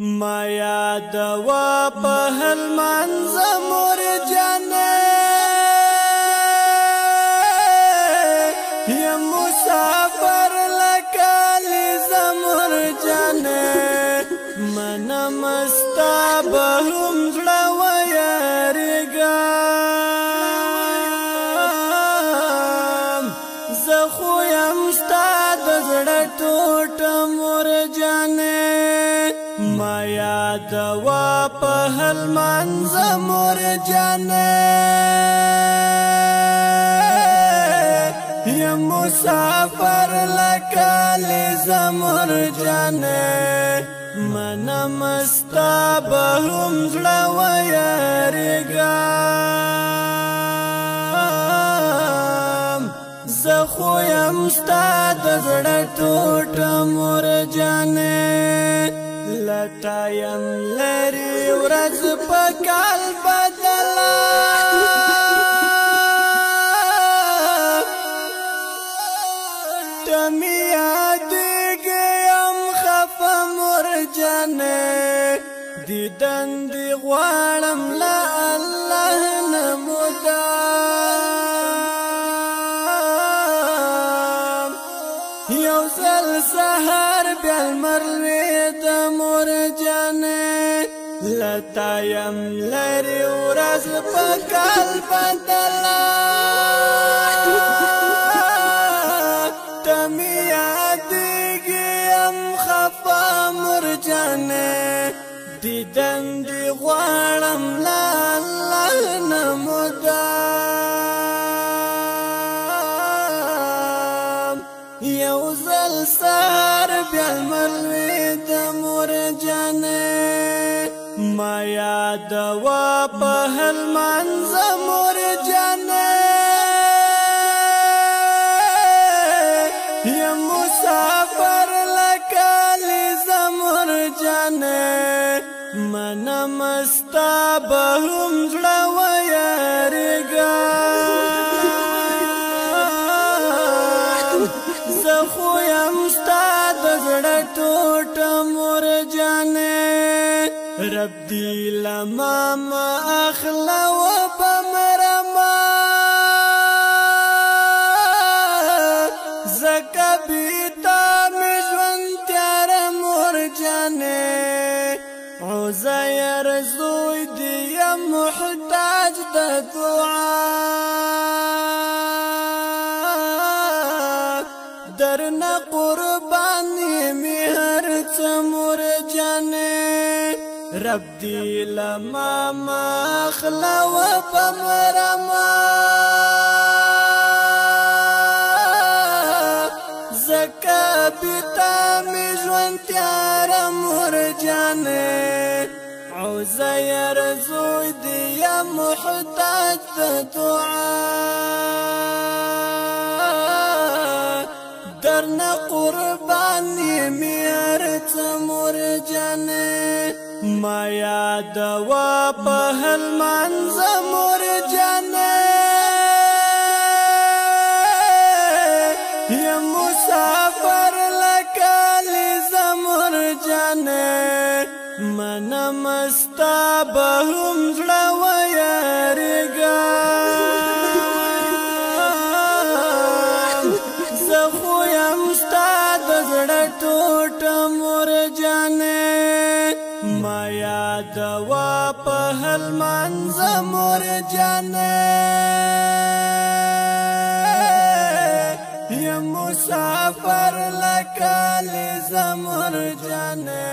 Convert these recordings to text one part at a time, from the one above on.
ما یادوا په هلمند زمور جانې یم مسافر لکالی زمور جانې منم ستا به هم زړه ویاړېږم زه خو یم ستا د زړه ټوټه مور جانې ما یادوا په هلمند زمور جانې یم مسافر لکالی زمور جانې منم ستا به هم زړه ویاړېږم زه خو یم ستا د زړه ټوټه مور جانې لتا یم لري ورځ په کال بدله ته مې یادېږي یم خفه مور جانې دیدن دې غواړم له الله نه مدام یو ځل سهار بیا لمر لوېد مور جانې لتا یم لري ورځ په کال بدله ته مې یادېږي یم خفه مور جانې دیدن دې غواړم له الله نه مدام یو ځل سهار بیا لمر لوېد مور جانې ما یادوا په هلمند زمور جانې یم مسافر لکالی زمور جانې منم ستا به هم زړه ویاړېږم زه خو یم ستا د زړه ټوټه مور جانې رب دې له ما مه اخله وبمرمه ځکه بې تا مې ژوند تیاره مور جانې عزیر زوی دې یم محتاج د دعا درنه قربان مې هر څه مور جانې رب دې له ما مه اخله وبمرمه زکه بې تا مې ژوند تیاره مور جانې عزیر زوی دې یم محتاج د دعا درنه قربان مې هر څه مور جانې ما یادوا په هلمند زمور جانې یم مسافر لکالی زمور جانې منم ستا به هم زړه ویاړېږم زه خو یم ستا د زړه ټوټه مور جانې ما یادوا په هلمند زمور جانې یم مسافر لکالی زمور جانې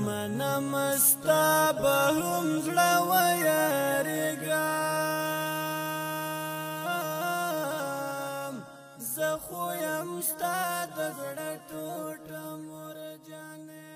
منم ستا به هم زړه ویاړېږم زه خو یم ستا د زړه ټوټه مور جانې